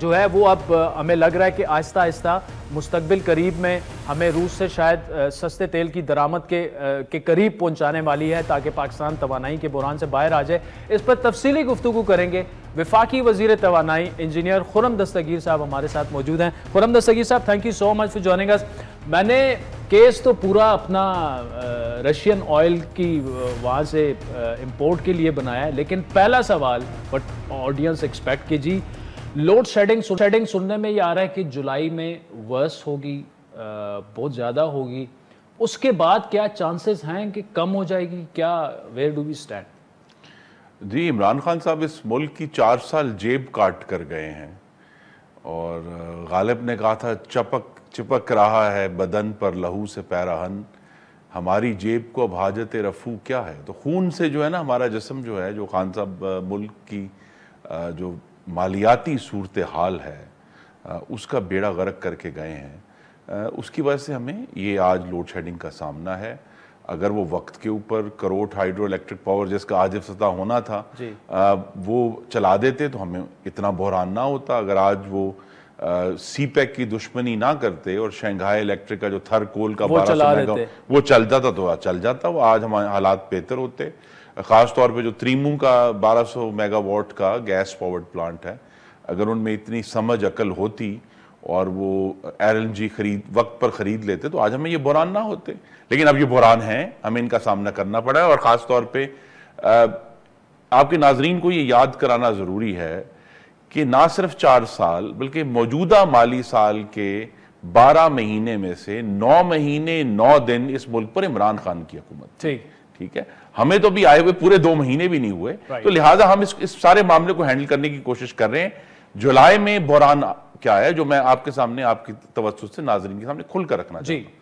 جو ہے وہ اب ہمیں لگ رہا ہے کہ آہستہ آہستہ مستقبل قریب میں ہمیں روس سے شاید سستے تیل کی درآمد کے قریب پہنچانے والی ہے تاکہ پاکستان توانائی کے بحران سے باہر آ جائے. اس پر تفصیلی گفتگو کریں گے. وفاقی وزیر توانائی انجینئر خرم دستگیر صاحب ہمارے ساتھ موجود ہیں. Khurram Dastgir sahab, thank you so much for joining اس. میں نے کیس تو پورا اپنا رشین آئل کی وہاں سے امپورٹ کے لیے بنایا ہے، لیکن پہلا سوال بٹ آڈینس ایکسپیکٹ کہ جی لوڈ شیڈنگ سننے میں یہ آ رہا ہے کہ جولائی میں ورس ہوگی، بہت زیادہ ہوگی. اس کے بعد کیا چانسز ہیں کہ کم ہو جائے گی؟ کیا ویئر ڈو وی اسٹینڈ؟ جی عمران خان صاحب اس ملک کی 4 سال جیب کاٹ کر گئے ہیں، اور غالب نے کہا تھا چپک رہا ہے بدن پر لہو سے پیراہن، ہماری جیب کو اب حاجت رفو کیا ہے. تو خون سے جو ہے نا ہمارا جسم جو ہے، جو خان صاحب ملک کی جو مالیاتی صورتحال ہے اس کا بیڑا غرق کر کے گئے ہیں، اس کی وجہ سے ہمیں یہ آج لوڈ شیڈنگ کا سامنا ہے. اگر وہ وقت کے اوپر کروٹ ہائیڈرو الیکٹرک پاور جس کا آج افتتاح ہونا تھا وہ چلا دیتے تو ہمیں اتنا بحران نہ ہوتا. اگر آج وہ سی پیک کی دشمنی نہ کرتے اور شنگھائی الیکٹرک کا جو تھر کول کا 1200 میگا وہ چل جاتا تو چل جاتا، وہ آج ہمارے حالات بہتر ہوتے. خاص طور پہ جو تریمو کا 1200 میگا واٹ کا گیس پاورڈ پلانٹ ہے، اگر ان میں اتنی سمجھ عقل ہوتی اور وہ LNG وقت پر خرید لیتے تو آج ہمیں یہ بحران نہ ہوتے. لیکن اب یہ بحران ہیں، ہمیں ان کا سامنا کرنا پڑا ہے. اور خاص طور پہ آپ کے ناظرین کو یہ یاد کرانا ضروری ہے کہ نہ صرف 4 سال بلکہ موجودہ مالی سال کے 12 مہینے میں سے 9 مہینے 9 دن اس ملک پر عمران خان کی حکومت. ٹھیک ہے، ہمیں تو بھی آئے ہوئے پورے 2 مہینے بھی نہیں ہوئے، تو لہٰذا ہم اس سارے معاملے کو ہینڈل کرنے کی کوشش کر رہے ہیں. جولائی میں بحران کیا ہے جو میں آپ کے سامنے آپ کی توسط سے ناظرین کے سامنے کھل کر رکھنا چاہتا ہوں.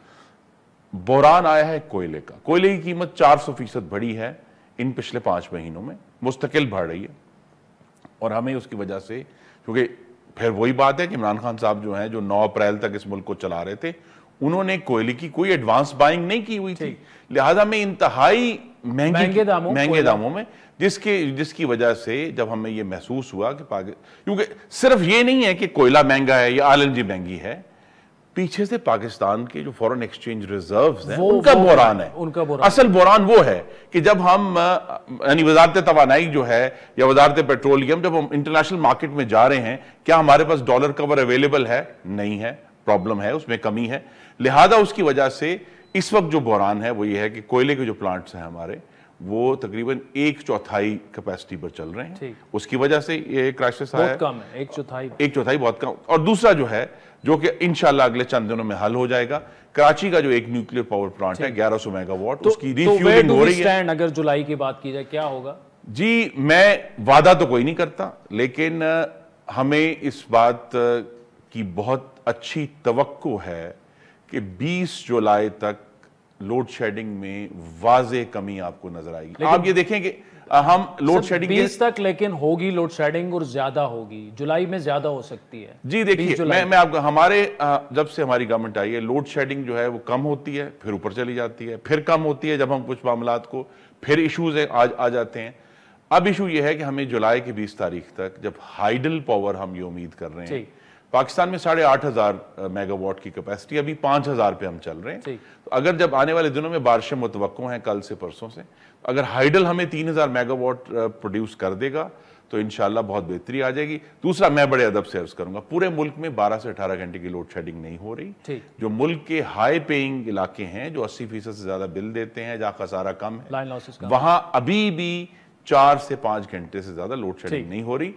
بحران آیا ہے کوئلے کا. کوئلے کی قیمت 400% بڑھی ہے ان پچھلے 5 مہینوں میں، مستقل بڑھ رہی ہے. اور ہمیں اس کی وجہ سے، کیونکہ پھر وہی بات ہے کہ عمران خان صاحب جو ہیں جو 9 اپریل تک اس ملک کو چلا رہے تھے، انہوں نے کوئلے کی کوئی ایڈوانس بائنگ نہیں کی ہوئی تھی، لہٰذا میں انتہائی مہنگے داموں میں جس کی وجہ سے جب ہمیں یہ محسوس ہوا کہ کیونکہ صرف یہ نہیں ہے کہ کوئلہ مہنگا ہے یا LNG مہنگی ہے، پیچھے سے پاکستان کے جو فورن ایکسچینج ریزروز ہیں ان کا بحران ہے. اصل بحران وہ ہے کہ جب ہم یعنی وزارت توانائی جو ہے یا وزارت پیٹرولیم جب ہم انٹرنیشنل مارکیٹ میں جا رہے ہیں، کیا ہمارے پاس ڈالر کور اویلیبل ہے؟ نہیں ہے، پرابلم ہے، اس میں کمی ہے. لہذا اس کی وجہ سے اس وقت جو بحران ہے وہ یہ ہے کہ کوئلے کے جو پلانٹس ہیں ہمارے وہ تقریباً 1/4 کیپیسٹی پر چل رہے ہیں. اس کی وجہ سے یہ کرائسس آیا ہے. بہت کم ہے، 1/4 بہت کم. اور دوسرا جو ہے جو کہ انشاءاللہ اگلے چند دنوں میں حل ہو جائے گا، کراچی کا جو ایک نیوکلیر پاور پلانٹ ہے 1100 میگا واٹ، اس کی ریفیولنگ ہو رہی ہے. اگر جولائی کی بات کی جائے کیا ہوگا؟ جی میں وعدہ تو کوئی نہیں کرتا، لیکن ہمیں اس بات کی بہت اچھی توقع ہے کہ 20 جولائی تک لوڈ شیڈنگ میں واضح کمی آپ کو نظر آئے گی. آپ یہ دیکھیں کہ ہم لوڈ شیڈنگ 20 تک لیکن ہوگی لوڈ شیڈنگ، اور زیادہ ہوگی، جولائی میں زیادہ ہو سکتی ہے. جی دیکھیے میں آپ کو ہمارے جب سے ہماری گورنمنٹ آئی ہے لوڈ شیڈنگ جو ہے وہ کم ہوتی ہے، پھر اوپر چلی جاتی ہے، پھر کم ہوتی ہے جب ہم کچھ معاملات کو پھر ایشوز آ جاتے ہیں. اب ایشو یہ ہے کہ ہمیں جولائی کی 20 تاریخ تک جب ہائیڈل پاور ہم یہ امید کر رہے ہیں، پاکستان میں 8,500 میگا واٹ کی کیپیسٹی، ابھی 5,000 پہ ہم چل رہے ہیں. تو اگر جب آنے والے دنوں میں بارشیں متوقع ہیں کل سے پرسوں سے، اگر ہائیڈل ہمیں 3,000 میگا واٹ پروڈیوس کر دے گا تو انشاءاللہ بہت بہتری آ جائے گی. دوسرا میں بڑے ادب سے عرض کروں گا، پورے ملک میں 12 سے 18 گھنٹے کی لوڈ شیڈنگ نہیں ہو رہی. جو ملک کے ہائی پیئنگ علاقے ہیں جو 80% سے زیادہ بل دیتے ہیں، جہاں خسارہ کم ہے، وہاں ابھی بھی 4 سے 5 گھنٹے سے زیادہ لوڈ شیڈنگ نہیں ہو رہی.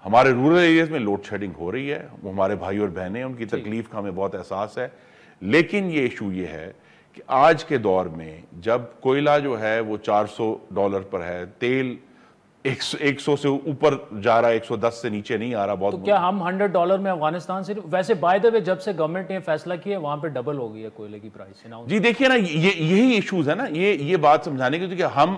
ہمارے رورل ایریاز میں لوڈ شیڈنگ ہو رہی ہے، وہ ہمارے بھائی اور بہنیں، ان کی تکلیف کا ہمیں بہت احساس ہے. لیکن یہ ایشو یہ ہے کہ آج کے دور میں جب کوئلہ جو ہے وہ $400 پر ہے، تیل 100 سے اوپر جا رہا ہے، 110 سے نیچے نہیں آ رہا. بہت تو کیا ہم $100 میں افغانستان سے؟ ویسے بائی دا وے جب سے گورنمنٹ نے فیصلہ کیا وہاں پہ ڈبل ہو گئی ہے کوئلے کی پرائس. جی دیکھیے نا، یہی ایشوز ہے نا، یہ بات سمجھانے کی کہ ہم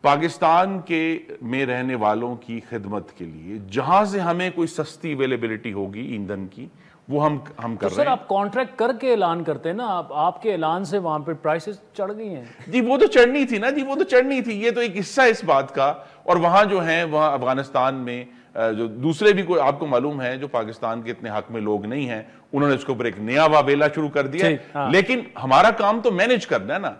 پاکستان کے میں رہنے والوں کی خدمت کے لیے جہاں سے ہمیں کوئی سستی اویلیبلٹی ہوگی ایندھن کی وہ ہم کر رہے ہیں. سر آپ کانٹریکٹ کر کے اعلان کرتے ہیں نا، آپ کے اعلان سے وہاں پہ پرائسز چڑھ گئی ہیں. جی وہ تو چڑھنی تھی نا، جی وہ تو چڑھنی تھی. یہ تو ایک حصہ اس بات کا. اور وہاں جو ہیں وہاں افغانستان میں جو دوسرے بھی کوئی آپ کو معلوم ہے جو پاکستان کے اتنے حق میں لوگ نہیں ہیں, انہوں نے اس کے اوپر ایک نیا واویلا شروع کر دیا ہے. لیکن ہمارا کام تو مینج کرنا ہے نا,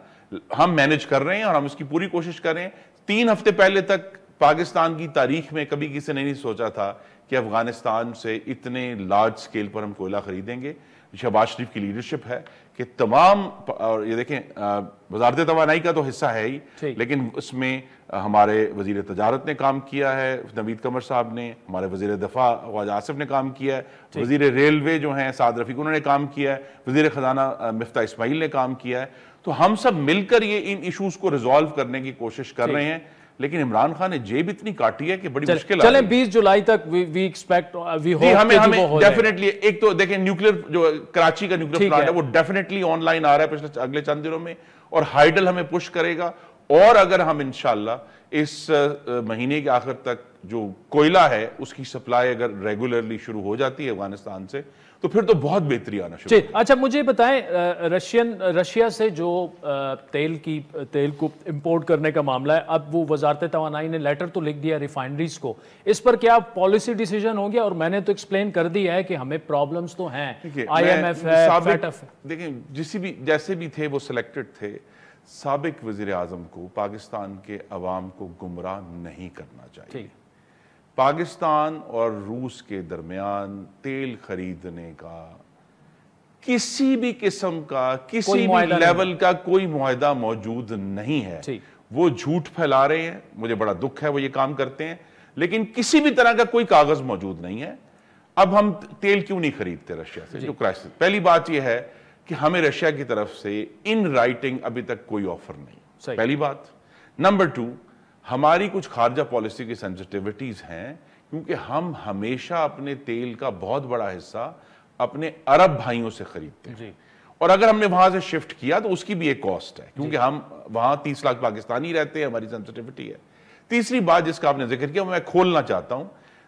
ہم مینج کر رہے ہیں اور ہم اس کی پوری کوشش کر رہے ہیں. 3 ہفتے پہلے تک پاکستان کی تاریخ میں کبھی کسی نے نہیں سوچا تھا کہ افغانستان سے اتنے لارج سکیل پر ہم کوئلہ خریدیں گے. شہباز شریف کی لیڈرشپ ہے کہ تمام, اور یہ دیکھیں وزارت توانائی کا تو حصہ ہے ہی, لیکن اس میں ہمارے وزیر تجارت نے کام کیا ہے, نوید قمر صاحب نے, ہمارے وزیر دفاع خواجہ آصف نے کام کیا ہے, وزیر ریلوے جو ہیں سعد رفیق انہوں نے کام کیا ہے, وزیر خزانہ مفتاح اسماعیل نے کام کیا ہے. تو ہم سب مل کر یہ ان ایشوز کو ریزالو کرنے کی کوشش کر رہے ہیں. لیکن عمران خان نے جیب اتنی کاٹی ہے کہ بڑی مشکل چلیں 20 جولائی تک وی ایکسپیکٹ وی ہوپ ہمیں ڈیفینیٹلی, ایک تو دیکھیں نیوکلیر جو کراچی کا نیوکلیر پلانٹ ہے وہ ڈیفینیٹلی آن لائن آ رہا ہے پچھلے اگلے چند دنوں میں, اور ہائیڈل ہمیں پش کرے گا. اور اگر ہم انشاءاللہ اس مہینے کے آخر تک جو کوئلہ ہے اس کی سپلائی اگر ریگولرلی شروع ہو جاتی ہے افغانستان سے تو پھر تو بہت بہتری آنا شروع. اچھا مجھے بتائیں, رشیا سے جو تیل کو امپورٹ کرنے کا معاملہ ہے, اب وہ وزارت توانائی نے لیٹر تو لکھ دیا ریفائنریز کو, اس پر کیا پالیسی ڈیسیجن ہو گیا؟ اور میں نے تو ایکسپلین کر دیا ہے کہ ہمیں پرابلمز تو ہیں, IMF ہے, FATF ہے. دیکھیں جیسے بھی تھے وہ سلیکٹڈ تھے. سابق وزیر اعظم کو پاکستان کے عوام کو گمراہ نہیں کرنا چاہیے. پاکستان اور روس کے درمیان تیل خریدنے کا کسی بھی قسم کا کسی بھی لیول کا کوئی معاہدہ موجود نہیں ہے. وہ جھوٹ پھیلا رہے ہیں, مجھے بڑا دکھ ہے وہ یہ کام کرتے ہیں, لیکن کسی بھی طرح کا کوئی کاغذ موجود نہیں ہے. اب ہم تیل کیوں نہیں خریدتے رشیا سے؟ جو کرائسس, پہلی بات یہ ہے کہ ہمیں رشیا کی طرف سے ان رائٹنگ ابھی تک کوئی آفر نہیں, پہلی بات. نمبر 2, ہماری کچھ خارجہ پالیسی کی سینسٹیوٹیز ہیں, کیونکہ ہم ہمیشہ اپنے تیل کا بہت بڑا حصہ اپنے عرب بھائیوں سے خریدتے ہیں, اور اگر ہم نے وہاں سے شفٹ کیا تو اس کی بھی ایک کاسٹ ہے, کیونکہ ہم وہاں 30 لاکھ پاکستانی رہتے ہیں, ہماری سینسٹیوٹی ہے. تیسری بات جس کا آپ نے ذکر کیا میں کھولنا چاہتا ہوں,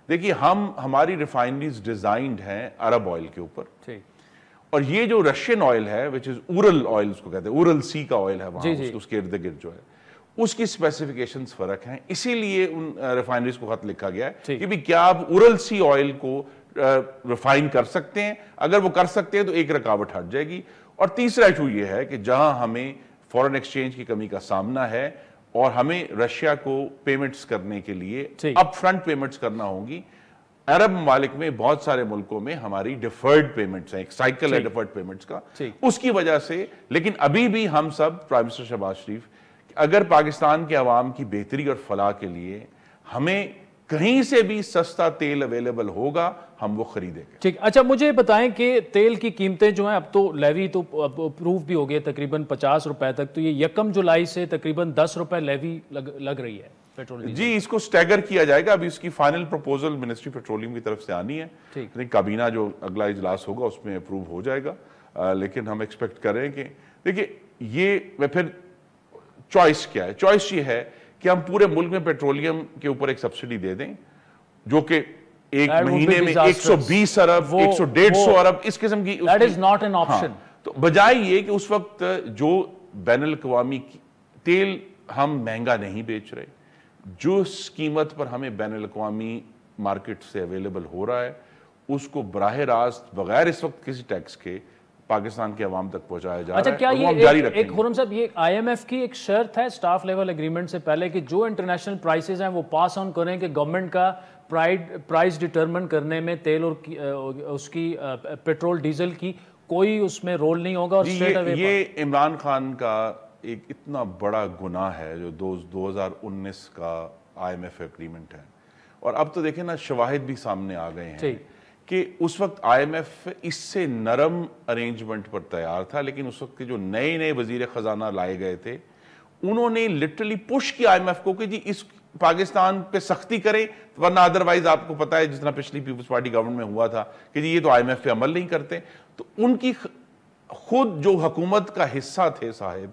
دیکھیے ہماری ریفائنریز ڈیزائنڈ ہیں عرب آئل کے اوپر, اور یہ جو رشین آئل ہے which is اورل آئل اس کو کہتے ہیں, اورل سی کا آئل ہے وہاں, اس کے ارد گرد جو ہے اس کی اسپیسیفیکیشنز فرق ہیں. اسی لیے ان ریفائنریز کو خط لکھا گیا ہے کہ بھی کیا آپ اورل سی آئل کو ریفائن کر سکتے ہیں؟ اگر وہ کر سکتے ہیں تو ایک رکاوٹ ہٹ جائے گی. اور تیسرا ایشو یہ ہے کہ جہاں ہمیں فورن ایکسچینج کی کمی کا سامنا ہے اور ہمیں رشیا کو پیمنٹس کرنے کے لیے اپ فرنٹ پیمنٹس کرنا ہوگی, عرب ممالک میں بہت سارے ملکوں میں ہماری ڈیفرڈ پیمنٹس ہیں, ایک سائیکل ہے ڈیفرڈ پیمنٹس کا, اس کی وجہ سے. لیکن ابھی بھی ہم سب, پرائم منسٹر شہباز شریف, اگر پاکستان کے عوام کی بہتری اور فلاح کے لیے ہمیں کہیں سے بھی سستا تیل اویلیبل ہوگا ہم وہ خریدیں گے. ٹھیک. اچھا مجھے بتائیں کہ تیل کی قیمتیں جو ہیں, اب تو لیوی تو اپروو بھی ہو گئے تقریباً 50 روپے تک, تو یہ 1 جولائی سے تقریباً 10 روپے لیوی لگ رہی ہے پیٹرول ڈیزل. جی اس کو سٹیگر کیا جائے گا. ابھی اس کی فائنل پروپوزل منسٹری پیٹرولیم کی طرف سے آنی ہے, کابینہ جو اگلا اجلاس ہوگا اس میں اپروو ہو جائے گا. لیکن ہم ایکسپیکٹ کر رہے ہیں کہ دیکھیے یہ پھر چوائس کیا ہے؟ چوائس یہ ہے کہ ہم پورے ملک میں پیٹرولیم کے اوپر ایک سبسڈی دے دیں جو کہ ایک مہینے میں 120 ارب 150 ارب اس قسم کی, that is not an option. تو بجائے یہ کہ اس وقت جو بین الاقوامی تیل ہم مہنگا نہیں بیچ رہے, جو قیمت پر ہمیں بین الاقوامی مارکیٹ سے اویلیبل ہو رہا ہے اس کو براہ راست بغیر اس وقت کسی ٹیکس کے پاکستان کے عوام تک پہنچایا جا رہا ہے. اچھا کیا یہ ایک خرم صاحب یہ IMF کی ایک شرط ہے سٹاف لیول ایگریمنٹ سے پہلے کہ جو انٹرنیشنل پرائسز ہیں وہ پاس آن کریں کہ گورنمنٹ کا پرائس ڈیٹرمن کرنے میں تیل اور اس کی پیٹرول ڈیزل کی کوئی اس میں رول نہیں ہوگا؟ اور یہ عمران خان کا ایک اتنا بڑا گناہ ہے جو 2019 کا IMF ایگریمنٹ ہے, اور اب تو دیکھیں نا شواہد بھی سامنے آ گئے ہیں کہ اس وقت IMF اس سے نرم ارینجمنٹ پر تیار تھا, لیکن اس وقت کے جو نئے وزیر خزانہ لائے گئے تھے انہوں نے لٹرلی پش کیا IMF کو کہ جی اس پاکستان پہ سختی کریں, ورنہ ادروائز آپ کو پتا ہے جس طرح پچھلی پیپلز پارٹی گورنمنٹ میں ہوا تھا کہ جی یہ تو IMF پہ عمل نہیں کرتے. تو ان کی خود جو حکومت کا حصہ تھے صاحب,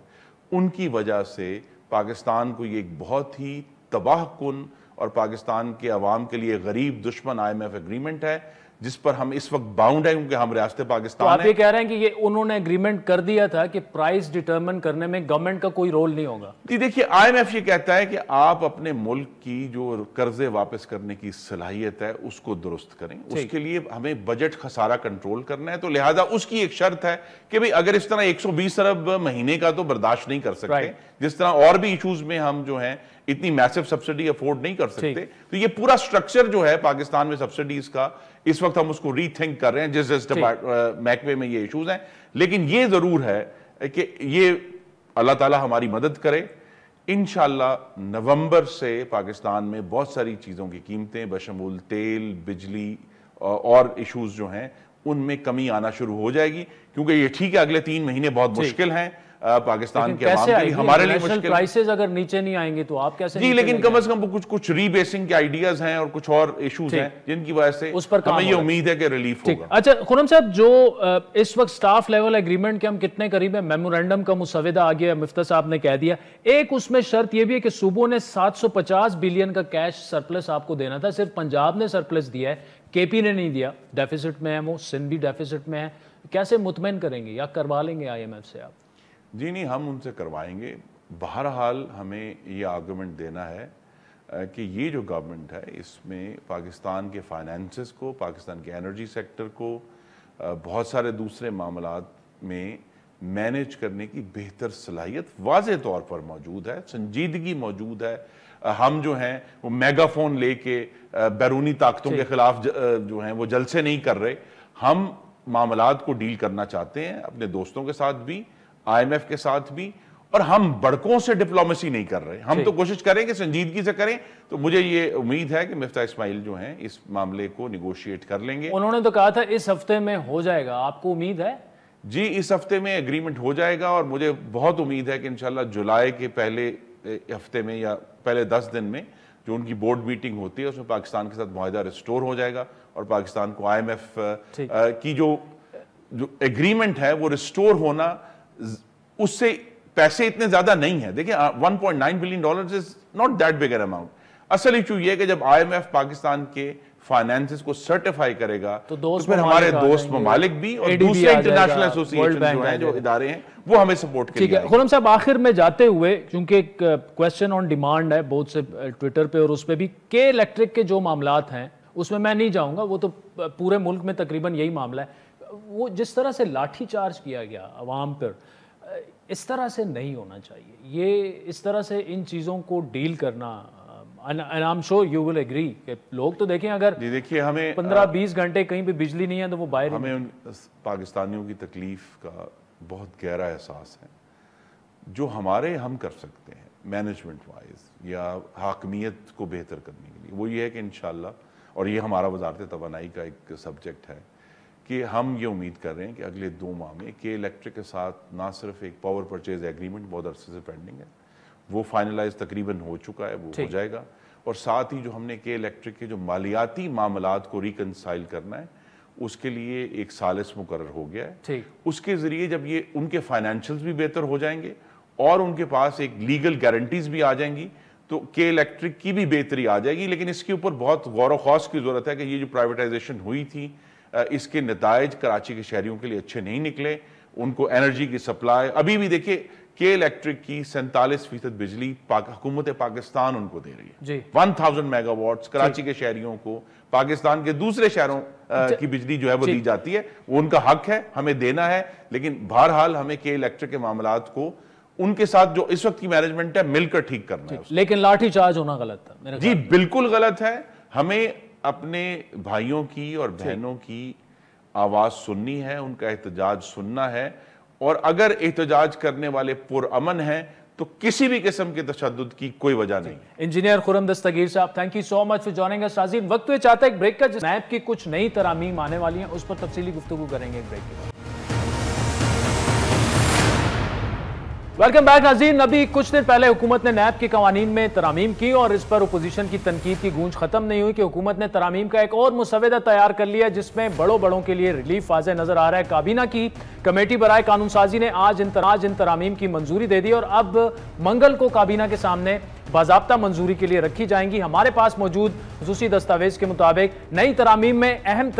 ان کی وجہ سے پاکستان کو یہ ایک بہت ہی تباہ کن اور پاکستان کے عوام کے لیے غریب دشمن IMF ایگریمنٹ ہے جس پر ہم اس وقت باؤنڈ ہیں کیونکہ ہم ریاست تو پاکستان آپ ہیں. یہ کہہ رہے ہیں کہ یہ انہوں نے اگریمنٹ کر دیا تھا کہ پرائس ڈیٹرمن کرنے میں گورنمنٹ کا کوئی رول نہیں ہوگا. جی دیکھیے آئی ایم ایف یہ کہتا ہے کہ آپ اپنے ملک کی جو قرضے واپس کرنے کی صلاحیت ہے اس کو درست کریں, اس کے لیے ہمیں بجٹ خسارہ کنٹرول کرنا ہے, تو لہٰذا اس کی ایک شرط ہے کہ بھئی اگر اس طرح 120 ارب مہینے کا تو برداشت نہیں کر سکتے, جس طرح اور بھی ایشوز میں ہم جو ہیں اتنی میسو سبسڈی افورڈ نہیں کر سکتے, تو یہ پورا سٹرکچر جو ہے پاکستان میں سبسڈیز کا اس وقت ہم اس کو ری تھنک کر رہے ہیں جس محکمے میں یہ ایشوز ہیں. لیکن یہ ضرور ہے کہ یہ اللہ تعالیٰ ہماری مدد کرے, انشاءاللہ نومبر سے پاکستان میں بہت ساری چیزوں کی قیمتیں بشمول تیل, بجلی اور ایشوز جو ہیں ان میں کمی آنا شروع ہو جائے گی, کیونکہ یہ ٹھیک ہے اگلے 3 مہینے بہت مشکل ہیں پاکستان کے عوام کے لیے, ہمارے لیے مشکل ہے. پرائسز اگر نیچے نہیں آئیں گے تو آپ کیسے؟ جی لیکن کم از کم کچھ ری بیسنگ کے آئیڈیاز ہیں اور کچھ اور ایشوز ہیں جن کی وجہ سے ہمیں یہ امید ہے کہ ریلیف ہوگا. اچھا خرم صاحب, جو اس وقت سٹاف لیول ایگریمنٹ کے ہم کتنے قریب ہیں, میمورینڈم کا مسودہ آ گیا, مفتیٰ صاحب نے کہہ دیا, ایک اس میں شرط یہ بھی ہے کہ صوبوں نے 750 بلین کا کیش سرپلس آپ کو دینا تھا, صرف پنجاب نے سرپلس دیا ہے, کے پی نے نہیں دیا, ڈیفیسٹ میں ہے وہ, سندھ بھی ڈیفیسٹ میں ہے. کیسے مطمئن کریں گے یا کروا لیں گے آئی ایم ایف سے آپ؟ جی نہیں, ہم ان سے کروائیں گے. بہرحال ہمیں یہ آرگومنٹ دینا ہے کہ یہ جو گورنمنٹ ہے اس میں پاکستان کے فائنینسز کو, پاکستان کے انرجی سیکٹر کو, بہت سارے دوسرے معاملات میں مینیج کرنے کی بہتر صلاحیت واضح طور پر موجود ہے, سنجیدگی موجود ہے. ہم جو ہیں وہ میگا فون لے کے بیرونی طاقتوں کے خلاف جو ہیں وہ جلسے نہیں کر رہے, ہم معاملات کو ڈیل کرنا چاہتے ہیں اپنے دوستوں کے ساتھ بھی, آئی ایم ایف کے ساتھ بھی, اور ہم بڑکوں سے ڈپلومیسی نہیں کر رہے, ہم تو کوشش کریں کہ سنجیدگی سے کریں. تو مجھے یہ امید ہے کہ مفتیٰ اسماعیل جو ہیں اس معاملے کو نیگوشیٹ کر لیں گے. انہوں نے تو کہا تھا اس ہفتے میں ہو جائے گا, آپ کو امید ہے؟ جی اس ہفتے میں اگریمنٹ ہو جائے گا, اور مجھے بہت امید ہے کہ انشاءاللہ جولائی کے پہلے ہفتے میں یا پہلے 10 دن میں جو ان کی بورڈ میٹنگ ہوتی ہے اس میں پاکستان کے ساتھ معاہدہ ریسٹور ہو جائے گا, اور پاکستان کو آئی ایم ایف کی جو اگریمنٹ ہے وہ ریسٹور ہونا, اس سے پیسے اتنے زیادہ نہیں ہیں. دیکھیں 1.9 billion dollars is not that big an amount. اصل ایشو یہ ہے کہ جب آئی ایم ایف پاکستان کے فائنینسز کو سرٹیفائی کرے گا تو پھر ہمارے دوست ممالک بھی اور دوسرے انٹرنیشنل ایسوسیشن جو ہیں, جو ادارے ہیں, وہ ہمیں سپورٹ کریں گے. خرم صاحب آخر میں جاتے ہوئے, کیونکہ ایک کویسچن آن ڈیمانڈ ہے بہت سے ٹویٹر پہ اور اس پہ بھی, کے الیکٹرک کے جو معاملات ہیں اس میں نہیں جاؤں گا, وہ تو پورے ملک میں تقریباً یہی معاملہ ہے. وہ جس طرح سے لاٹھی چارج کیا گیا عوام پر, اس طرح سے نہیں ہونا چاہیے. یہ اس طرح سے ان چیزوں کو ڈیل کرنا, and I'm sure you will agree کہ لوگ تو دیکھیں اگر 15-20 گھنٹے کہیں پہ بجلی نہیں ہے تو وہ باہر, ہمیں ان پاکستانیوں کی تکلیف کا بہت گہرا احساس ہے. جو ہمارے ہم کر سکتے ہیں مینجمنٹ وائز یا حاکمیت کو بہتر کرنے کے لیے, وہ یہ ہے کہ انشاءاللہ, اور یہ ہمارا وزارت توانائی کا ایک سبجیکٹ ہے, کہ ہم یہ امید کر رہے ہیں کہ اگلے 2 ماہ میں کے الیکٹرک کے ساتھ نہ صرف ایک پاور پرچیز ایگریمنٹ بہت عرصے سے پینڈنگ ہے, وہ فائنلائز تقریباً ہو چکا ہے, وہ ہو جائے گا, اور ساتھ ہی جو ہم نے کے الیکٹرک کے جو مالیاتی معاملات کو ریکنسائل کرنا ہے اس کے لیے ایک ثالث مقرر ہو گیا ہے. اس کے ذریعے جب یہ ان کے فائنینشلز بھی بہتر ہو جائیں گے اور ان کے پاس ایک لیگل گارنٹیز بھی آ جائیں گی, تو کے الیکٹرک کی بھی بہتری آ جائے گی. لیکن اس کے اوپر بہت غور و خوض کی ضرورت ہے کہ یہ جو پرائیویٹائزیشن ہوئی تھی اس کے نتائج کراچی کے شہریوں کے لیے اچھے نہیں نکلے. ان کو انرجی کی سپلائی, ابھی بھی دیکھیں کے الیکٹرک کی 47% بجلی حکومت پاکستان ان کو دے رہی ہے. 1000 میگا واٹس کراچی کے شہریوں کو پاکستان کے دوسرے شہروں کی بجلی جو ہے وہ دی جاتی ہے, وہ ان کا حق ہے, ہمیں دینا ہے. لیکن بہرحال ہمیں کے الیکٹرک کے معاملات کو ان کے ساتھ جو اس وقت کی مینجمنٹ ہے مل کر ٹھیک کرنا ہے. لیکن لاٹھی چارج ہونا غلط ہے. جی بالکل غلط ہے. ہمیں اپنے بھائیوں کی اور بہنوں کی آواز سننی ہے, ان کا احتجاج سننا ہے, اور اگر احتجاج کرنے والے پرامن ہیں تو کسی بھی قسم کے تشدد کی کوئی وجہ نہیں. Engineer Khurram Dastgir sahab, thank you so much for joining اس. ناظرین وقت ہوئے چاہتا ہے ایک بریک کا, نیب کی کچھ نئی ترامیم آنے والی ہیں, اس پر تفصیلی گفتگو کریں گے ایک بریک کے بعد. ویلکم بیک ناظرین. ابھی کچھ دن پہلے حکومت نے نیب کے قوانین میں ترامیم کی اور اس پر اپوزیشن کی تنقید کی گونج ختم نہیں ہوئی کہ حکومت نے ترامیم کا ایک اور مسودہ تیار کر لیا جس میں بڑوں کے لیے ریلیف واضح نظر آ رہا ہے. کابینہ کی کمیٹی برائے قانون سازی نے آج ان ترامیم کی منظوری دے دی اور اب منگل کو کابینہ کے سامنے باضابطہ منظوری کے لیے رکھی جائیں گی. ہمارے پاس موجود خصوصی دستاویز کے مطابق نئی ترامیم میں اہم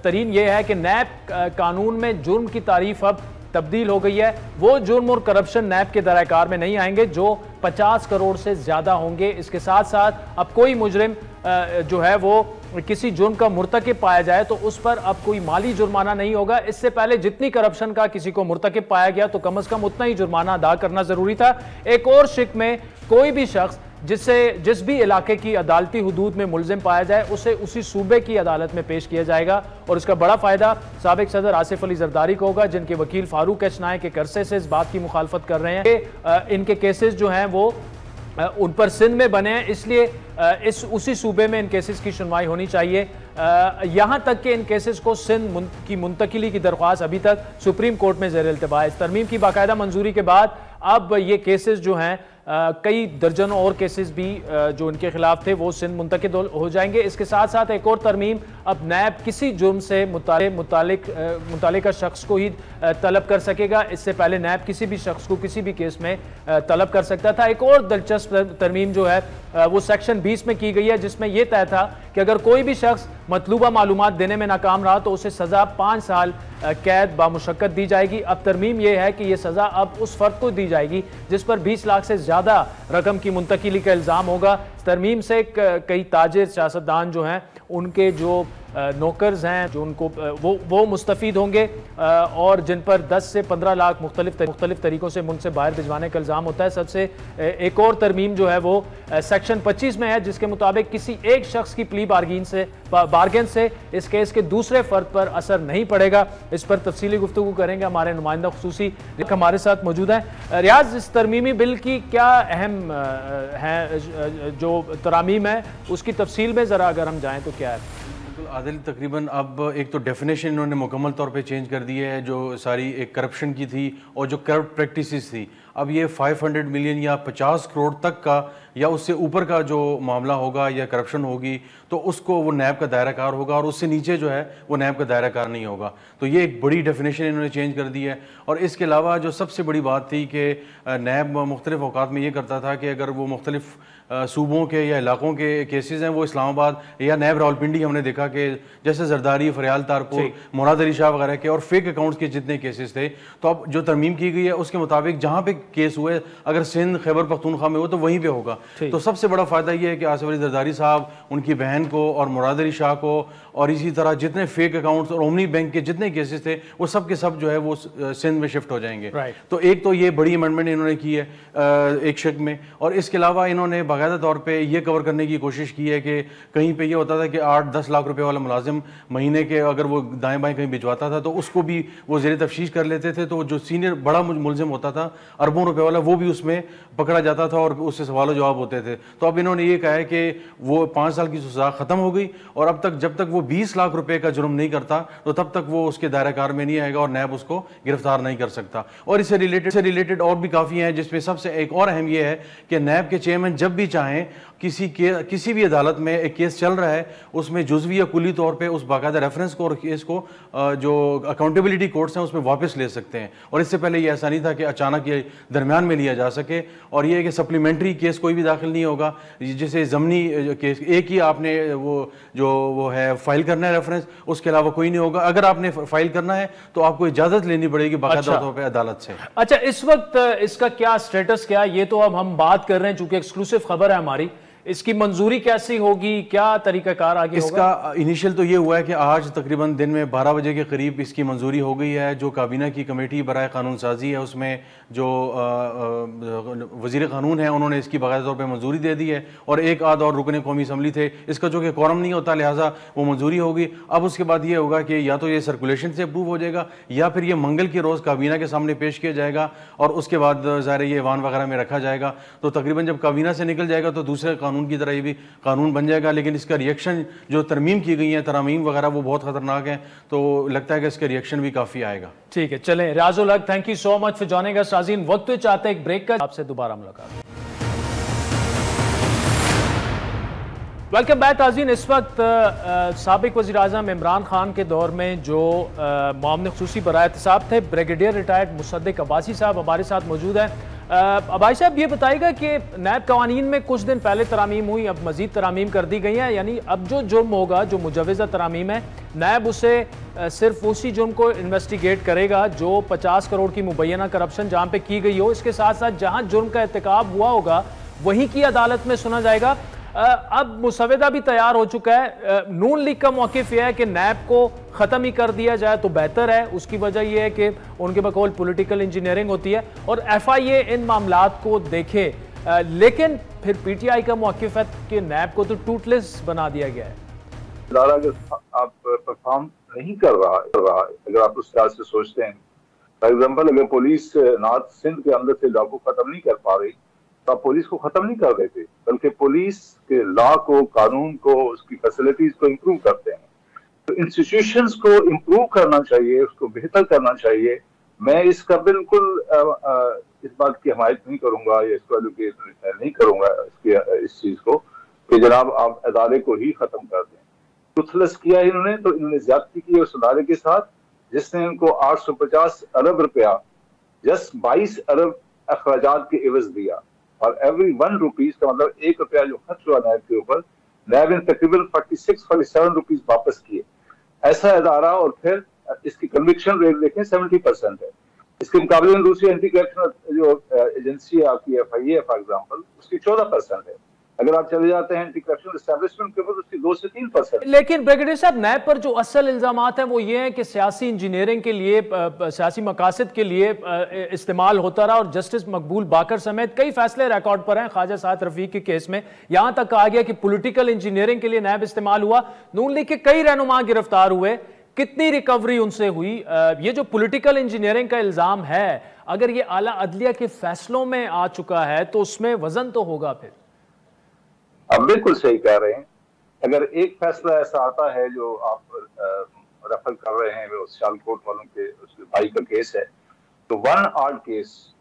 ترین یہ ہے کہ نیب قانون میں جرم کی تعریف اب تبدیل ہو گئی ہے. وہ جرم اور کرپشن نیب کے دائرہ کار میں نہیں آئیں گے جو 50 کروڑ سے زیادہ ہوں گے. اس کے ساتھ ساتھ اب کوئی مجرم جو ہے وہ کسی جرم کا مرتکب پایا جائے تو اس پر اب کوئی مالی جرمانہ نہیں ہوگا. اس سے پہلے جتنی کرپشن کا کسی کو مرتکب پایا گیا تو کم از کم اتنا ہی جرمانہ ادا کرنا ضروری تھا. ایک اور شک میں کوئی بھی شخص جس بھی علاقے کی عدالتی حدود میں ملزم پایا جائے اسے اسی صوبے کی عدالت میں پیش کیا جائے گا اور اس کا بڑا فائدہ سابق صدر آصف علی زرداری کو ہوگا جن کے وکیل فاروق ایچ نائک ایک عرصے سے اس بات کی مخالفت کر رہے ہیں کہ ان کے کیسز جو ہیں وہ ان پر سندھ میں بنے ہیں, اس لیے اسی صوبے میں ان کیسز کی سنوائی ہونی چاہیے. یہاں تک کہ ان کیسز کو سندھ کی منتقلی کی درخواست ابھی تک سپریم کورٹ میں زیر التوا ہے. اس ترمیم کی باقاعدہ منظوری کے بعد اب یہ کیسز جو ہیں کئی درجنوں اور کیسز بھی جو ان کے خلاف تھے وہ سندھ منتقل ہو جائیں گے. اس کے ساتھ ساتھ ایک اور ترمیم, اب نیب کسی جرم سے متعلقہ شخص کو ہی طلب کر سکے گا. اس سے پہلے نیب کسی بھی شخص کو کسی بھی کیس میں طلب کر سکتا تھا. ایک اور دلچسپ ترمیم جو ہے وہ سیکشن 20 میں کی گئی ہے جس میں یہ طے تھا کہ اگر کوئی بھی شخص مطلوبہ معلومات دینے میں ناکام رہا تو اسے سزا 5 سال قید بامشقت دی جائے گی. اب ترمیم یہ ہے کہ یہ سزا اب اس فرد کو دی جائے گی جس پر 20 لاکھ سے زیادہ رقم کی منتقلی کا الزام ہوگا. ترمیم سے کئی تاجر سیاستدان جو ہیں ان کے جو نوکرز ہیں جو ان کو وہ مستفید ہوں گے اور جن پر 10 سے 15 لاکھ مختلف طریقوں سے ملک سے باہر بھجوانے کا الزام ہوتا ہے. سب سے ایک اور ترمیم جو ہے وہ سیکشن 25 میں ہے جس کے مطابق کسی ایک شخص کی پلی بارگین سے اس کیس کے دوسرے فرد پر اثر نہیں پڑے گا. اس پر تفصیلی گفتگو کریں گے ہمارے نمائندہ خصوصی ہمارے ساتھ موجود ہیں. ریاض, اس ترمیمی بل کی کیا اہم ہے جو ترامیم ہے اس کی تفصیل میں ذرا اگر ہم جائیں تو کیا ہے؟ عادل, تقریباً اب ایک تو ڈیفینیشن انہوں نے مکمل طور پہ چینج کر دی ہے جو ساری ایک کرپشن کی تھی اور جو کرپٹ پریکٹیسز تھی. اب یہ 500 ملین یا 50 کروڑ تک کا یا اس سے اوپر کا جو معاملہ ہوگا یا کرپشن ہوگی تو اس کو وہ نیب کا دائرہ کار ہوگا اور اس سے نیچے جو ہے وہ نیب کا دائرہ کار نہیں ہوگا. تو یہ ایک بڑی ڈیفینیشن انہوں نے چینج کر دی ہے. اور اس کے علاوہ جو سب سے بڑی بات تھی کہ نیب مختلف اوقات میں یہ کرتا تھا کہ اگر وہ مختلف صوبوں کے یا علاقوں کے کیسز ہیں وہ اسلام آباد یا نیب راولپنڈی ہم نے دیکھا کہ جیسے زرداری, فریال تارپور, مراد علی شاہ وغیرہ کے اور فیک اکاؤنٹس کے جتنے کیسز تھے تو اب جو ترمیم کی گئی ہے اس کے مطابق جہاں پہ کیس ہوئے اگر سندھ خیبر پختونخوا میں ہو تو وہیں پہ ہوگا. تو سب سے بڑا فائدہ یہ ہے کہ آصف علی زرداری صاحب, ان کی بہن کو اور مراد علی شاہ کو اور اسی طرح جتنے فیک اکاؤنٹس اور اومنی بینک کے جتنے کیسز تھے وہ سب کے سب جو ہے وہ سندھ میں شفٹ ہو جائیں گے. تو ایک تو یہ بڑی امینڈمنٹ انہوں نے کی ہے ایک شک میں. اور اس کے علاوہ انہوں نے باقاعدہ طور پہ یہ کور کرنے کی کوشش کی ہے کہ کہیں پہ یہ ہوتا تھا کہ 8-10 لاکھ روپے والا ملازم مہینے کے اگر وہ دائیں بائیں کہیں بھجواتا تھا تو اس کو بھی وہ زیر تفتیش کر لیتے تھے. تو جو سینئر بڑا ملزم ہوتا تھا اربوں روپے والا وہ بھی اس میں پکڑا جاتا تھا اور اس سے سوال و جواب ہوتے تھے. تو اب انہوں نے یہ کہا ہے کہ وہ 5 سال کی سزا ختم ہو گئی اور اب تک جب تک وہ 20 لاکھ روپے کا جرم نہیں کرتا تو تب تک وہ اس کے دائرہ کار میں نہیں آئے گا اور نیب اس کو گرفتار نہیں کر سکتا. اور اس سے ریلیٹڈ اور بھی کافی ہیں جس میں سب سے ایک اور اہم یہ ہے کہ نیب کے چیئرمین جب بھی چاہیں کسی بھی عدالت میں ایک کیس چل رہا ہے اس میں جزوی یا کلی طور پہ اس باقاعدہ ریفرنس کو اور کیس کو جو اکاؤنٹیبلٹی کورٹس ہیں اس میں واپس لے سکتے ہیں. اور اس سے پہلے یہ ایسا نہیں تھا کہ اچانک یہ درمیان میں لیا جا سکے. اور یہ ہے کہ سپلیمنٹری کیس کوئی بھی داخل نہیں ہوگا, جیسے ضمنی کیس ایک ہی آپ نے وہ ہے فائل کرنا ہے ریفرنس, اس کے علاوہ کوئی نہیں ہوگا. اگر آپ نے فائل کرنا ہے تو آپ کو اجازت لینی پڑے گی باقاعدہ طور پہ عدالت سے. اچھا, اس وقت اس کا کیا سٹیٹس کیا, یہ تو اب ہم بات کر رہے ہیں چونکہ ایکسکلوسیو خبر ہے ہماری, اس کی منظوری کیسی ہوگی, کیا طریقہ کار آگے ہوگا؟ اس کا انیشل تو یہ ہوا ہے کہ آج تقریباً دن میں 12 بجے کے قریب اس کی منظوری ہو گئی ہے. جو کابینہ کی کمیٹی برائے قانون سازی ہے اس میں جو وزیر قانون ہیں انہوں نے اس کی باقاعدہ طور پہ منظوری دے دی ہے اور ایک آدھ اور رکن قومی اسمبلی تھے, اس کا جو کہ کوورم نہیں ہوتا لہٰذا وہ منظوری ہوگی. اب اس کے بعد یہ ہوگا کہ یا تو یہ سرکولیشن سے اپروو ہو جائے گا یا پھر یہ منگل کے روز کابینہ کے سامنے پیش کیا جائے گا اور اس کے بعد ظاہر یہ ایوان وغیرہ میں رکھا جائے گا. تو تقریباً جب کابینہ سے نکل جائے گا تو دوسرے قانون قانون کی طرح یہ بھی قانون بن جائے گا، لیکن اس کا ریئیکشن جو ترمیم کی گئی ہیں، ترامیم وغیرہ، وہ بہت خطرناک ہیں، تو لگتا ہے کہ اس کا ریئیکشن بھی کافی آئے گا. ٹھیک ہے، چلیں Riaz ul-Haq, thank you so much for joining اس. ناظرین وقت تو چاہتے ہیں ایک بریک کا، آپ سے دوبارہ ملاقات. ویلکم بیک ناظرین. اس وقت سابق وزیر اعظم عمران خان کے دور میں جو معاون خصوصی برائے احتساب تھے بریگیڈیئر ریٹائرڈ مصدق عباسی صاحب ہمارے ساتھ موجود ہیں. عباسی صاحب یہ بتائیے گا کہ نیب قوانین میں کچھ دن پہلے ترامیم ہوئی، اب مزید ترامیم کر دی گئی ہیں، یعنی اب جو جرم ہوگا، جو مجوزہ ترامیم ہے، نیب اسے صرف اسی جرم کو انویسٹیگیٹ کرے گا جو 50 کروڑ کی مبینہ کرپشن جہاں پہ کی گئی ہو. اس کے ساتھ ساتھ جہاں جرم کا ارتکاب ہوا ہوگا وہیں کی عدالت میں سنا جائے گا. اب مسودہ بھی تیار ہو چکا ہے. نون لیگ کا موقف یہ ہے کہ نیب کو ختم ہی کر دیا جائے تو بہتر ہے. اس کی وجہ یہ ہے کہ ان کے بقول پولیٹیکل انجینئرنگ ہوتی ہے اور ایف آئی اے ان معاملات کو دیکھے. لیکن پھر پی ٹی آئی کا موقف ہے کہ نیب کو تو ٹوٹ لیس بنا دیا گیا ہے. ادارہ اگر آپ پرفارم نہیں کر رہا اگر آپ اس طرح سے سوچتے ہیں، فار ایگزامپل اگر پولیس نارتھ سندھ کے اندر سے لا کو ختم نہیں کر پا رہی تو آپ پولیس کو ختم نہیں کر دیتے، بلکہ پولیس کے لا کو، قانون کو، اس کی فیسلٹیز کو امپروو کرتے ہیں. تو انسٹیٹیوشنز کو امپروو کرنا چاہیے، اس کو بہتر کرنا چاہیے. میں اس کا بالکل اس بات کی حمایت نہیں کروں گا یا اس کو ایلوکیٹ نہیں کروں گا اس چیز کو کہ جناب آپ ادارے کو ہی ختم کر دیں. ٹوتھلس کیا انہوں نے تو انہوں نے زیادتی کی اس ادارے کے ساتھ جس نے ان کو 850 ارب روپیہ جسٹ 22 ارب اخراجات کے عوض دیا، اور ایوری 1 روپیز کا مطلب 1 روپیہ جو خرچ ہوا نیب کے اوپر، نیب نے تقریباً 47 روپیز واپس کیے. ایسا ادارہ، اور پھر اس کی کنوکشن ریٹ دیکھیں 70% ہے. اس کے مقابلے میں دوسری اینٹی کرپشن جو ایجنسی ہے آپ کی F I A for example, اس کی 14% ہے. اگر آپ چلے جاتے ہیں اینٹی کرپشن اسٹیبلشمنٹ کے اوپر، اس کی 2 سے 3%. لیکن بریگیڈیئر صاحب نیب پر جو اصل الزامات ہیں وہ یہ ہیں کہ سیاسی انجینئرنگ کے لیے، سیاسی مقاصد کے لیے استعمال ہوتا رہا، اور جسٹس مقبول باقر سمیت کئی فیصلے ریکارڈ پر ہیں. خواجہ سعد رفیق کے کیس میں یہاں تک کہا گیا کہ پولیٹیکل انجینئرنگ کے لیے نیب استعمال ہوا. نون لیگ کے کئی رہنما گرفتار ہوئے، کتنی ریکوری ان سے ہوئی؟ یہ جو پولیٹیکل انجینئرنگ کا الزام ہے، اگر یہ اعلیٰ عدلیہ کے فیصلوں میں آ چکا ہے تو اس میں وزن تو ہوگا. پھر آپ بالکل صحیح کہہ رہے ہیں. اگر ایک فیصلہ ایسا آتا ہے جو آپ ریفر کر رہے ہیں، وہ سیال کوٹ والوں کے اس بھائی کا کیس ہے، تو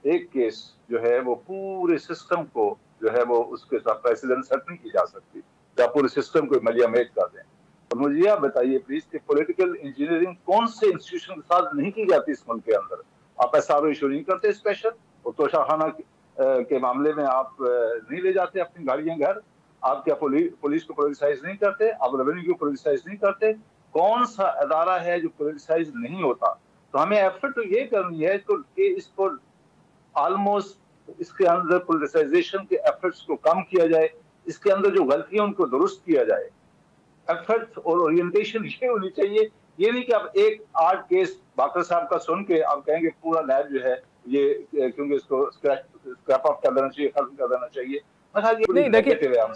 ایک کیس جو ہے وہ پورے سسٹم کو جو ہے وہ اس کے ساتھ پریسیڈنٹ سیٹ نہیں کی جا سکتی، یا پورے سسٹم کو ملیا میٹ کر دیں. اور مجھے یہ بتائیے پلیز کہ پولیٹیکل انجینئرنگ کون سے انسٹیٹیوشن کے ساتھ نہیں کی جاتی اس ملک کے اندر؟ آپ ایس آر او ایشو نہیں کرتے اسپیشل، اور توشہ خانہ کے معاملے میں آپ نہیں لے جاتے اپنی گاڑیاں گھر، آپ کیا پولیس کو پولیٹیسائز نہیں کرتے، آپ ریونیو کو پولیٹیسائز نہیں کرتے؟ کون سا ادارہ ہے جو پولیٹیسائز نہیں ہوتا؟ تو ہمیں ایفرٹ تو یہ کرنی ہے کہ اس کو آلموسٹ اس کے اندر پولیٹیسائزیشن کے ایفرٹس کو کم کیا جائے، اس کے اندر جو غلطیاں ان کو درست کیا جائے. ایفرٹ اور اورینٹیشن یہ ہونی چاہیے. یہ نہیں کہ آپ ایک 8 کیس باقر صاحب کا سن کے آپ کہیں گے پورا نیب جو ہے یہ کیونکہ اس کو اسکریپ آف کر دینا چاہیے، ختم کر دینا چاہیے. نہیں دیکھیں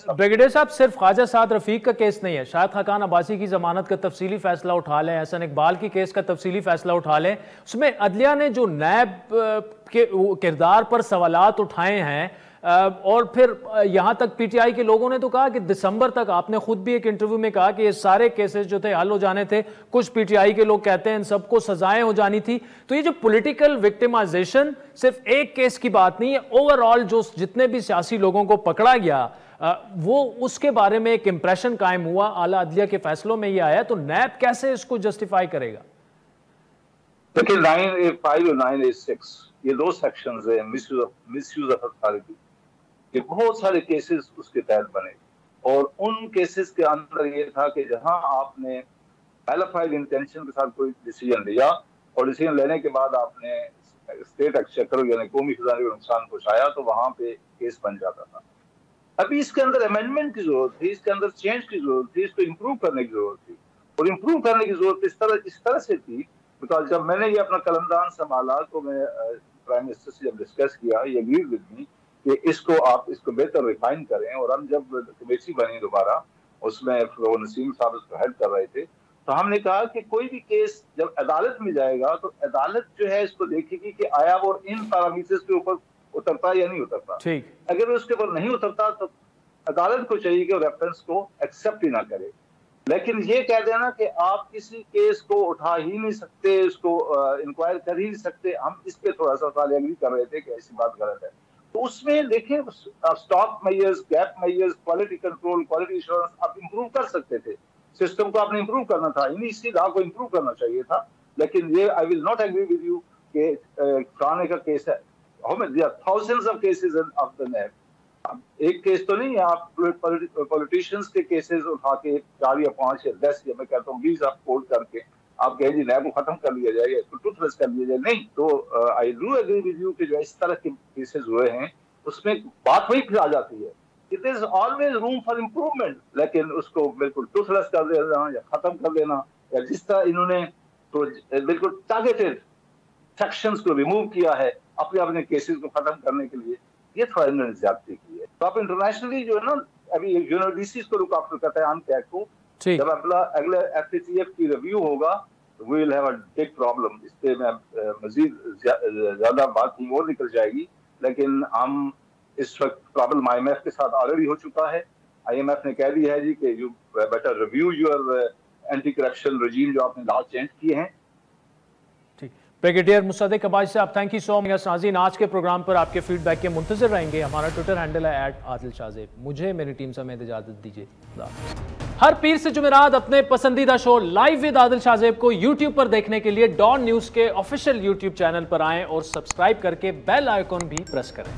بریگیڈیئر صاحب، صرف خواجہ سعد رفیق کا کیس نہیں ہے. شاہد خاقان عباسی کی ضمانت کا تفصیلی فیصلہ اٹھا لیں، احسن اقبال کی کیس کا تفصیلی فیصلہ اٹھا لیں. اس میں عدلیہ نے جو نیب کے کردار پر سوالات اٹھائے ہیں، اور پھر یہاں تک پی ٹی آئی کے لوگوں نے تو کہا کہ دسمبر تک، آپ نے خود بھی ایک انٹرویو میں کہا کہ یہ سارے کیسز جو تھے حل ہو جانے تھے. کچھ پی ٹی آئی کے لوگ کہتے ہیں ان سب کو سزائیں ہو جانی تھی. تو یہ جو پولیٹیکل وکٹمائزیشن صرف ایک کیس کی بات نہیں ہے، اوور آل جو جتنے بھی سیاسی لوگوں کو پکڑا گیا وہ اس کے بارے میں ایک امپریشن قائم ہوا. اعلیٰ عدلیہ کے فیصلوں میں یہ آیا، تو نیب کیسے اس کو جسٹیفائی کرے گا؟ دیکھیں 985 اور 986 یہ 2 سیکشنز ہیں مس یوز آف اتھارٹی کہ بہت سارے کیسز اس کے تحت بنے، اور ان کیسز کے اندر یہ تھا کہ جہاں آپ نے ویلیفائڈ انٹینشن کے ساتھ کوئی ڈیسیجن لیا، اور ڈیسیجن لینے کے بعد آپ نے اسٹیٹ ایکسچیکر یعنی قومی خزانے کو نقصان پہنچایا، تو وہاں پہ کیس بن جاتا تھا. ابھی اس کے اندر امینڈمنٹ کی ضرورت تھی، اس کے اندر چینج کی ضرورت تھی، اس کو امپروو کرنے کی ضرورت تھی. اور امپروو کرنے کی ضرورت اس طرح سے تھی because جب میں نے یہ اپنا قلمدان سنبھالا تو میں پرائم منسٹر سے جب ڈسکس کیا، یہ اگریڈ ود می کہ اس کو بہتر ریفائن کریں. اور ہم جب کمیٹی بنی دوبارہ، اس میں نسیم صاحب اس کو ہیڈ کر رہے تھے، تو ہم نے کہا کہ کوئی بھی کیس جب عدالت میں جائے گا تو عدالت جو ہے اس کو دیکھے گی کہ آیا وہ ان پیرامیٹرز کے اوپر اترتا یا نہیں اترتا. اگر اس کے اوپر نہیں اترتا تو عدالت کو چاہیے کہ ریفرنس کو ایکسپٹ ہی نہ کرے. لیکن یہ کہہ دینا کہ آپ کسی کیس کو اٹھا ہی نہیں سکتے, اس کو انکوائر کر ہی نہیں سکتے, ہم اس پہ تھوڑا سا ایگری کر رہے تھے کہ ایسی بات غلط ہے. تو اس میں دیکھیں stock measures, gap measures, quality control, quality assurance آپ امپروو کر سکتے تھے. سسٹم کو آپ نے امپروو کرنا تھا, اسی لا کو امپروو کرنا چاہیے تھا. لیکن یہ I will not agree with you کہ فلانے کا کیس ہے. Thousands of cases of the NAB, ایک کیس تو نہیں ہے. آپ پولیٹیشنز کے کیسز اٹھا کے 4 یا 5 یا 10 یا میں کہتا ہوں 20 آپ کورٹ کر کے آپ کہیں جی نیب کو ختم کر لیا جائے, اس کو ٹوتھ لیس کر لیا جائے. نہیں, تو I do agree with you کہ جو اس طرح کے کیسز ہوئے ہیں اس میں بات وہی پھر آ جاتی ہے. It is always room for improvement, لیکن اس کو بالکل ٹوتھ لیس کر دینا یا ختم کر دینا, یا جس طرح انہوں نے تو بالکل ٹارگیٹڈ سیکشنز کو ریموو کیا ہے اپنے کیسز کو ختم کرنے کے لیے, یہ تھوڑا انہوں نے زیادتی کی ہے. تو آپ انٹرنیشنلی جو ہے نا ابھی یونیورسٹیز کو رک آفٹر کرتا ہے آن ٹیک کو, جب اگلا FATF کی ریویو ہوگا we will have a big problem. اس پہ میں مزید زیادہ بات نہیں اور نکل جائے گی, لیکن ہم اس وقت پرابلم IMF کے ساتھ آلریڈی ہو چکا ہے. IMF نے کہہ دیا ہے جی کہ you better review your anti corruption regime جو آپ نے لا چینج کیے ہیں. بریگیڈیئر مصدق عباسی صاحب, تھینک یو سو مچ. ناظرین, آج کے پروگرام پر آپ کے فیڈ بیک کے منتظر رہیں گے. ہمارا ٹویٹر ہینڈل ہے @عادل شاہزیب. مجھے میری ٹیم سمیت اجازت دیجیے. ہر پیر سے جمعرات اپنے پسندیدہ شو لائیو ود عادل شاہزیب کو یوٹیوب پر دیکھنے کے لیے ڈان نیوز کے آفیشیل یوٹیوب چینل پر آئیں اور سبسکرائب کر کے بیل آئیکن بھی پریس کریں.